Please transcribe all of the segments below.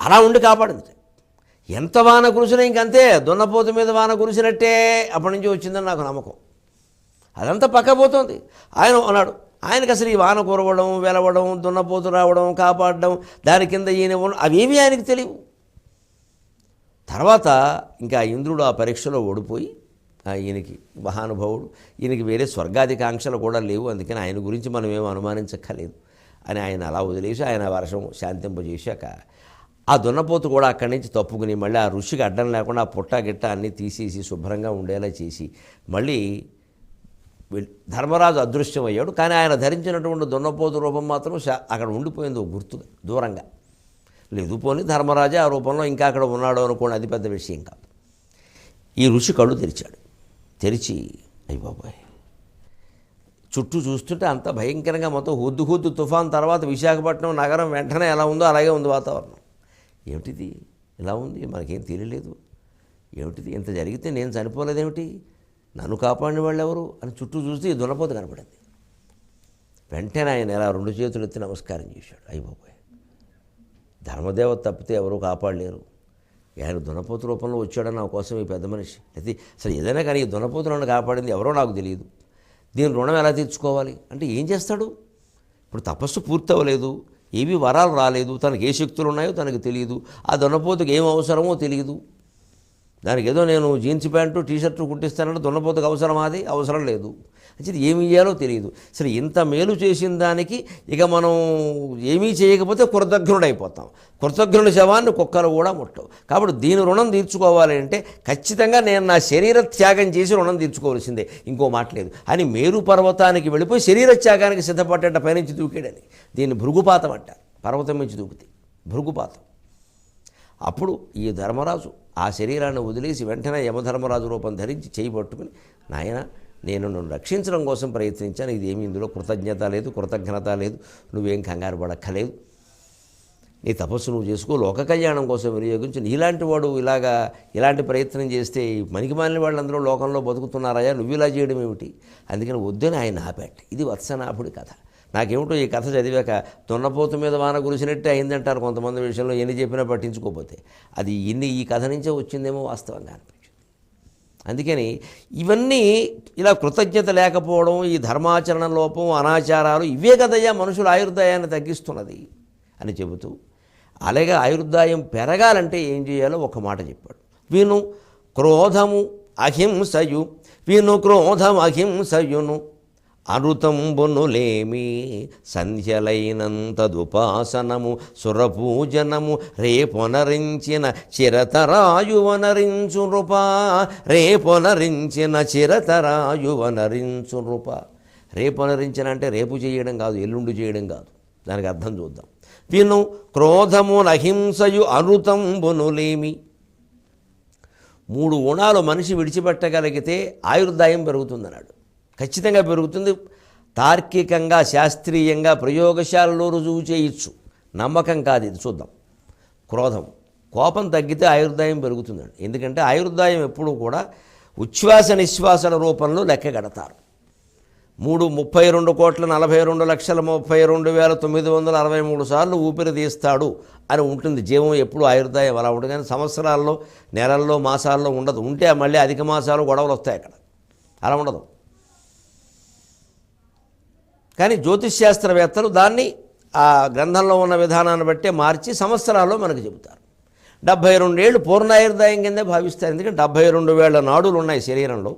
అలా ఉండి కాపాడింది. ఎంత వాన కురిసినా ఇంకంతే, దున్నపోతు మీద వాన కురిసినట్టే అప్పటి నుంచి వచ్చిందని నాకు నమ్మకం. అదంతా పక్కపోతుంది. ఆయన అన్నాడు, ఆయనకు అసలు ఈ వాన కురవడం, వెలవడం, దున్నపోతు రావడం, కాపాడడం, దాని కింద ఈయన అవేమీ ఆయనకి తెలియవు. తర్వాత ఇంకా ఇంద్రుడు ఆ పరీక్షలో ఓడిపోయి ఈయనకి మహానుభావుడు, ఈయనకి వేరే స్వర్గాధికాంక్షలు కూడా లేవు, అందుకని ఆయన గురించి మనం ఏమీ అనుమానించక్కర్లేదు అని ఆయన అలా వదిలేసి ఆయన వర్షం శాంతింపజేశాక ఆ దున్నపోతు కూడా అక్కడి నుంచి తప్పుకుని మళ్ళీ ఆ ఋషికి అడ్డం లేకుండా ఆ పుట్ట గిట్ట అన్నీ తీసేసి శుభ్రంగా ఉండేలా చేసి మళ్ళీ ధర్మరాజు అదృశ్యం అయ్యాడు. కానీ ఆయన ధరించినటువంటి దున్నపోతు రూపం మాత్రం అక్కడ ఉండిపోయింది గుర్తుగా దూరంగా. లేదు పోని ధర్మరాజే ఆ రూపంలో ఇంకా అక్కడ ఉన్నాడు అనుకోండి, అది పెద్ద విషయం కాదు. ఈ ఋషి కళ్ళు తెరిచాడు. తెరిచి అయ్య బాబాయ్ చుట్టూ చూస్తుంటే అంత భయంకరంగా మొత్తం హుద్దు తుఫాన్ తర్వాత విశాఖపట్నం నగరం వెంటనే ఎలా ఉందో అలాగే ఉంది వాతావరణం. ఏమిటిది ఇలా ఉంది, మనకేం తెలియలేదు, ఏమిటిది ఇంత జరిగితే నేను చనిపోలేదేమిటి, నన్ను కాపాడిన వాళ్ళు ఎవరు అని చుట్టూ చూస్తే ఈ దున్నపోతు కనపడింది. వెంటనే ఆయన ఎలా 2 చేతులు ఎత్తి నమస్కారం చేశాడు. అయ్య బాబాయ్ ధర్మదేవత తప్పితే ఎవరూ కాపాడలేరు, ఆయన దున్నపోతు రూపంలో వచ్చాడని నా కోసం ఈ పెద్ద మనిషి. అయితే అసలు ఏదైనా కానీ ఈ దున్నపోతు నన్ను కాపాడింది ఎవరో నాకు తెలియదు, దీని రుణం ఎలా తీర్చుకోవాలి అంటే ఏం చేస్తాడు? ఇప్పుడు తపస్సు పూర్తి అవ్వలేదు, ఏవి వరాలు రాలేదు, తనకు ఏ శక్తులు ఉన్నాయో తనకు తెలియదు, ఆ దున్నపోతుకు ఏం అవసరమో తెలియదు. దానికి ఏదో నేను జీన్స్ ప్యాంటు టీషర్టు కుట్టిస్తానంటే దున్నపోతుకు అవసరం, అది అవసరం లేదు. అంటే ఏమి చేయాలో తెలియదు. సరే ఇంత మేలు చేసిన దానికి ఇక మనం ఏమీ చేయకపోతే కృతజ్ఞుడైపోతాం. కృతజ్ఞుడి శవాన్ని కుక్కలు కూడా ముట్టవు. కాబట్టి దీని రుణం తీర్చుకోవాలి అంటే ఖచ్చితంగా నేను నా శరీర త్యాగం చేసి రుణం తీర్చుకోవాల్సిందే, ఇంకో మాట లేదు అని మేరు పర్వతానికి వెళ్ళిపోయి శరీర త్యాగానికి సిద్ధపడ్డ పైనుంచి దూకాడని. దీన్ని భృగుపాతం అంటారు, పర్వతం నుంచి దూకితే భృగుపాతం. అప్పుడు ఈ ధర్మరాజు ఆ శరీరాన్ని వదిలేసి వెంటనే యమధర్మరాజు రూపం ధరించి చేయి పట్టుకుని, నాయన నేను నన్ను రక్షించడం కోసం ప్రయత్నించాను, ఇదేమి ఇందులో కృతజ్ఞత లేదు, కృతజ్ఞత లేదు, నువ్వేం కంగారు పడక్కలేదు, నీ తపస్సు నువ్వు చేసుకో, లోక కళ్యాణం కోసం వినియోగించు. నీలాంటి వాడు ఇలాంటి ప్రయత్నం చేస్తే పనికిమాలిన వాళ్ళందరూ లోకంలో బతుకుతున్నారయ్యా, నువ్వు ఇలా చేయడం ఏమిటి, అందుకని వద్దని ఆయన ఆపాడు. ఇది వత్సనాభుడి కథ. నాకేమిటో ఈ కథ చదివాక దున్నపోతు మీద వాన కురిసినట్టే అయిందంటారు కొంతమంది విషయంలో, ఎన్ని చెప్పినా పట్టించుకోకపోతే. అది ఈ కథ నుంచే వచ్చిందేమో వాస్తవంగా అనిపించింది. అందుకని ఇవన్నీ ఇలా కృతజ్ఞత లేకపోవడం, ఈ ధర్మాచరణ లోపం, అనాచారాలు ఇవే కదయ్యా మనుషుల ఆయుర్దాయాన్ని తగ్గిస్తున్నది అని చెబుతూ, అలాగే ఆయుర్దాయం పెరగాలంటే ఏం చేయాలో ఒక మాట చెప్పాడు. విను క్రోధము అహింసయు, విను క్రోధం అహింసయును అరుతంబునులేమి, సంధ్యలైనంతదుపాసనము సురపూజనము, రేపొనరించిన చిరతరాయువనరించు రూపా, రేపొనరించిన చిరతరాయువనరించు రూపా. రేపొనరించిన అంటే రేపు చేయడం కాదు, ఎల్లుండి చేయడం కాదు, దానికి అర్థం చూద్దాం. విను క్రోధమునహింసయు అరుతంబునులేమి. 3 గుణాలు మనిషి విడిచిపెట్టగలిగితే ఆయుర్దాయం పెరుగుతుందన్నాడు. ఖచ్చితంగా పెరుగుతుంది. తార్కికంగా శాస్త్రీయంగా ప్రయోగశాలలో రుజువు చేయొచ్చు, నమ్మకం కాదు ఇది. చూద్దాం. క్రోధం, కోపం తగ్గితే ఆయుర్దాయం పెరుగుతుందండి. ఎందుకంటే ఆయుర్దాయం ఎప్పుడూ కూడా ఉచ్ఛ్వాస నిశ్వాసల రూపంలో లెక్క కడతారు. 3,42,42,32,963 సార్లు ఊపిరి తీస్తాడు అని ఉంటుంది జీవం. ఎప్పుడు ఆయుర్దాయం అలా ఉంటుంది, కానీ సంవత్సరాల్లో, నెలల్లో, మాసాల్లో ఉండదు. ఉంటే మళ్ళీ అధిక మాసాలు గొడవలు వస్తాయి అక్కడ, అలా ఉండదు. కానీ జ్యోతిష్శాస్త్రవేత్తలు దాన్ని ఆ గ్రంథంలో ఉన్న విధానాన్ని బట్టే మార్చి సంవత్సరాల్లో మనకు చెబుతారు. 72 ఏళ్ళు పూర్ణాయుర్దాయం కిందే భావిస్తారు. ఎందుకంటే 72,000 నాడులు ఉన్నాయి శరీరంలో.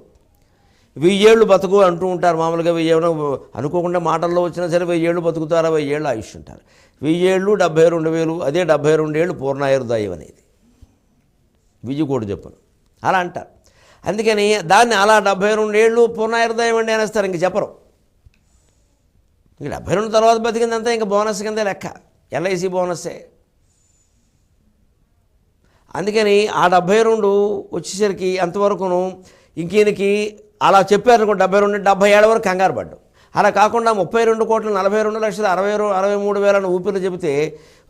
1000 ఏళ్ళు బతుకు అంటూ ఉంటారు మామూలుగా. 1000 ఏళ్ళు అనుకోకుండా మాటల్లో వచ్చినా సరే 1000 ఏళ్ళు బతుకుతారా, 1000 ఏళ్ళు ఆయుష్ ఉంటారు. 1000 ఏళ్ళు 72,000, అదే 72 ఏళ్ళు పూర్ణాయుర్దాయం అనేది విజయకోడు చెప్పను అలా అంటారు. అందుకని దాన్ని అలా 72 ఏళ్ళు పూర్ణాయుర్దాయం అండి అనేస్తారు, ఇంక చెప్పరు. ఇంక 72 తర్వాత బతికిందంతా ఇంకా బోనస్ కింద లెక్క, ఎల్ఐసి బోనస్సే. అందుకని ఆ 72 వచ్చేసరికి అంతవరకును ఇంకీయనకి అలా చెప్పారనుకో 72, 77 వరకు కంగారు పడ్డాం. అలా కాకుండా 32,42,63,000 ఊపిరి చెబితే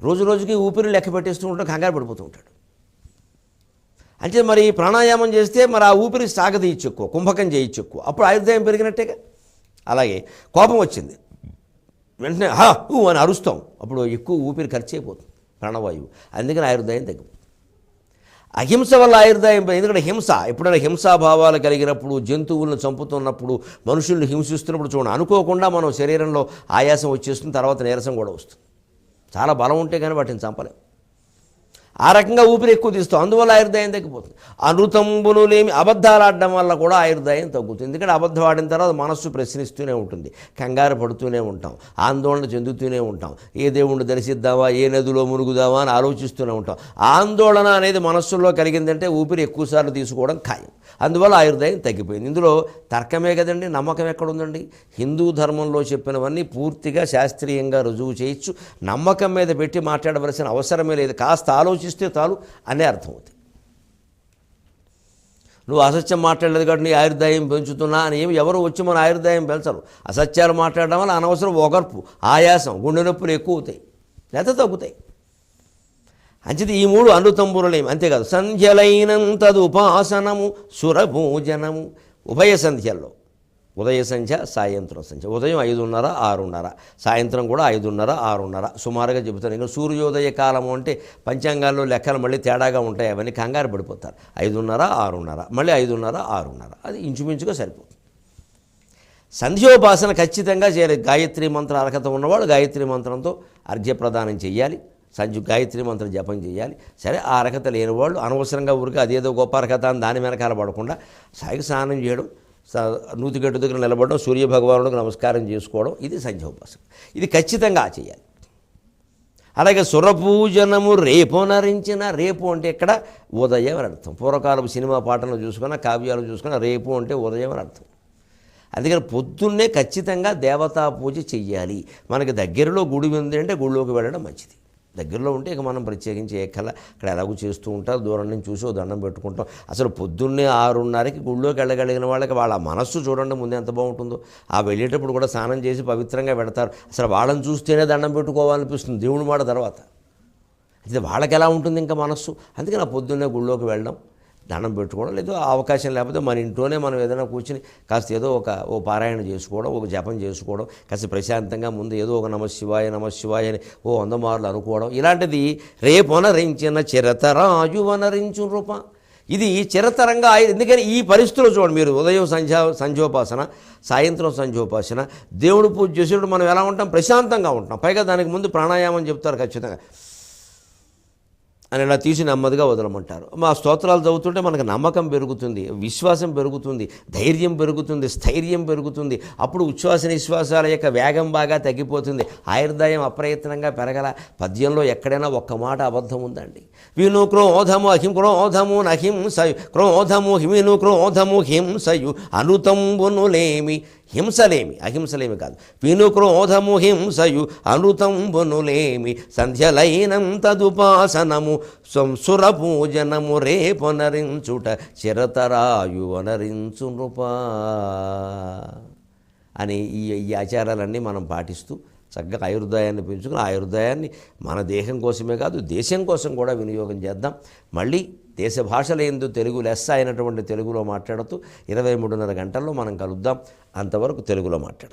రోజు రోజుకి ఊపిరి లెక్క పెట్టేస్తూ ఉంటాడు, కంగారు పడిపోతూ ఉంటాడు. అంటే మరి ప్రాణాయామం చేస్తే మరి ఆ ఊపిరి సాగదీయచ్చు ఎక్కువ, కుంభకం చేయొచ్చు ఎక్కువ, అప్పుడు ఆయుర్దాయం పెరిగినట్టేగా. అలాగే కోపం వచ్చింది వెంటనే హా ఊ అని అరుస్తాం, అప్పుడు ఎక్కువ ఊపిరి ఖర్చు అయిపోతుంది, ప్రాణవాయువు. అందుకని ఆయుర్దాయం తగ్గిపోతుంది. అహింస వల్ల ఆయుర్దాయం, ఎందుకంటే హింస ఎప్పుడైనా హింసాభావాలు కలిగినప్పుడు, జంతువులను చంపుతున్నప్పుడు, మనుషుల్ని హింసిస్తున్నప్పుడు చూడండి, అనుకోకుండా మనం శరీరంలో ఆయాసం వచ్చేస్తుంది, తర్వాత నీరసం కూడా వస్తుంది. చాలా బలం ఉంటే కానీ వాటిని చంపలేం. ఆ రకంగా ఊపిరి ఎక్కువ తీస్తాం, అందువల్ల ఆయుర్దాయం తగ్గిపోతుంది. అనృతంబునులేమి, అబద్ధాలు ఆడడం వల్ల కూడా ఆయుర్దాయం తగ్గుతుంది. ఎందుకంటే అబద్ధం ఆడిన తర్వాత మనస్సు ప్రశ్నిస్తూనే ఉంటుంది, కంగారు పడుతూనే ఉంటాం, ఆందోళన చెందుతూనే ఉంటాం, ఏ దేవుణ్ణి దర్శిద్దామా, ఏ నదిలో మునుగుదామా అని ఆలోచిస్తూనే ఉంటాం. ఆందోళన అనేది మనస్సులో కలిగిందంటే ఊపిరి ఎక్కువసార్లు తీసుకోవడం ఖాయం. అందువల్ల ఆయుర్దాయం తగ్గిపోయింది. ఇందులో తర్కమే కదండి, నమ్మకం ఎక్కడుందండి? హిందూ ధర్మంలో చెప్పినవన్నీ పూర్తిగా శాస్త్రీయంగా రుజువు చేయొచ్చు. నమ్మకం మీద పెట్టి మాట్లాడవలసిన అవసరమే లేదు. కాస్త ఆలోచిస్తే చాలు అనే అర్థం అవుతుంది. నువ్వు అసత్యం మాట్లాడలేదు కాబట్టి నీ ఆయుర్దాయం పెంచుతున్నా అని ఏమి ఎవరు వచ్చి మన ఆయుర్దాయం పెంచరు. అసత్యాలు మాట్లాడడం వల్ల అనవసరం ఒగర్పు, ఆయాసం, గుండె నొప్పులు ఎక్కువ అవుతాయి, లేకపోతే తగ్గుతాయి. అంచేది ఈ మూడు అనృతంబురులేమి. అంతేకాదు, సంధ్యలైనంతదుపాసనము సురభోజనము. ఉభయ సంధ్యల్లో, ఉదయ సంధ్య, సాయంత్రం సంధ్య. ఉదయం 5:30, 6:30, సాయంత్రం కూడా 5:30, 6:30 సుమారుగా చెబుతాను. ఇంకా సూర్యోదయ కాలము అంటే పంచాంగాల్లో లెక్కలు మళ్ళీ తేడాగా ఉంటాయి, అవన్నీ కంగారు పడిపోతారు. 5:30, 6:30, మళ్ళీ 5:30, 6:30, అది ఇంచుమించుగా సరిపోతుంది. సంధ్యోపాసన ఖచ్చితంగా చేయాలి. గాయత్రి మంత్ర అర్హత ఉన్నవాడు గాయత్రి మంత్రంతో అర్ఘ్యప్రదానం చేయాలి, గాయత్రి మంత్రం జపం చేయాలి. సరే, ఆ అర్హత లేని వాళ్ళు అనవసరంగా ఊరికి అదేదో గొప్ప అర్హత అని దాని వెనకాల పడకుండా సాయికి స్నానం చేయడం, నూతిగట్టు దగ్గర నిలబడడం, సూర్యభగవానుడికి నమస్కారం చేసుకోవడం, ఇది సంధ్యోపాసన. ఇది ఖచ్చితంగా చేయాలి. అలాగే సురపూజనము రేపు నరించిన. రేపు అంటే ఇక్కడ ఉదయం అని అర్థం. పూర్వకాలపు సినిమా పాటలు చూసుకున్న, కావ్యాలు చూసుకున్న, రేపు అంటే ఉదయం అని అర్థం. అందుకని పొద్దున్నే ఖచ్చితంగా దేవతా పూజ చెయ్యాలి. మనకి దగ్గరలో గుడి ఉంది అంటే గుడిలోకి వెళ్ళడం మంచిది. దగ్గరలో ఉంటే ఇక మనం ప్రత్యేకించి ఎక్కల అక్కడ ఎలాగూ చేస్తూ ఉంటారు, దూరం నుంచి చూసి దండం పెట్టుకుంటాం. అసలు పొద్దున్నే 6:30కి గుళ్ళోకి వెళ్ళగలిగిన వాళ్ళకి వాళ్ళ మనస్సు చూడండి ముందు ఎంత బాగుంటుందో. ఆ వెళ్ళేటప్పుడు కూడా స్నానం చేసి పవిత్రంగా పెడతారు. అసలు వాళ్ళని చూస్తేనే దండం పెట్టుకోవాలనిపిస్తుంది దేవుడి మాట తర్వాత. అయితే వాళ్ళకి ఎలా ఉంటుంది ఇంకా మనస్సు. అందుకని ఆ పొద్దున్నే గుళ్ళోకి వెళ్ళడం, దండం పెట్టుకోవడం, లేదు అవకాశం లేకపోతే మన ఇంట్లోనే మనం ఏదైనా కూర్చుని కాస్త ఏదో ఓ పారాయణ చేసుకోవడం, ఒక జపం చేసుకోవడం, కాస్త ప్రశాంతంగా ముందు ఏదో ఒక నమశివాయ నమశివాయ అని 100 మార్లు అనుకోవడం. ఇలాంటిది రేపొనరించిన చిరతరాయువనరించు రూప. ఇది చిరతరంగా ఎందుకని ఈ పరిస్థితుల్లో చూడండి మీరు, ఉదయం సంధ్యోపాసన, సాయంత్రం సంధ్యోపాసన, దేవుడు పూజ చేసేటప్పుడు మనం ఎలా ఉంటాం? ప్రశాంతంగా ఉంటాం. పైగా దానికి ముందు ప్రాణాయామం చెప్తారు ఖచ్చితంగా అని, ఇలా తీసి నెమ్మదిగా వదలమంటారు. మా స్తోత్రాలు చదువుతుంటే మనకు నమ్మకం పెరుగుతుంది, విశ్వాసం పెరుగుతుంది, ధైర్యం పెరుగుతుంది, స్థైర్యం పెరుగుతుంది. అప్పుడు ఉచ్ఛ్వాస నిశ్వాసాల యొక్క వేగం బాగా తగ్గిపోతుంది. ఆయుర్దాయం అప్రయత్నంగా పెరగల. పద్యంలో ఎక్కడైనా ఒక్క మాట అబద్ధం ఉందండి. విను క్రోధము క్రోధము నహింసయు, క్రోధము విను క్రోధము హింసయు, అనుతంబునులేమి. హింసలేమి, అహింసలేమి కాదు. విను క్రోధము హింసయు, అనుతంబునులేమి. సంధ్యలైనంతదుపాసనము సురపూజనము రేపొనరించుట చిరతరాయు అనరించు నృపా అని ఈ ఆచారాలన్నీ మనం పాటిస్తూ చక్కగా ఆయుర్దాయాన్ని పెంచుకుని, ఆయుర్దాయాన్ని మన దేహం కోసమే కాదు దేశం కోసం కూడా వినియోగం చేద్దాం. మళ్ళీ దేశ భాషలందు తెలుగు లెస్స అయినటువంటి తెలుగులో మాట్లాడుతూ 23:30 గంటల్లో మనం కలుద్దాం. అంతవరకు తెలుగులో మాట్లాడదాం.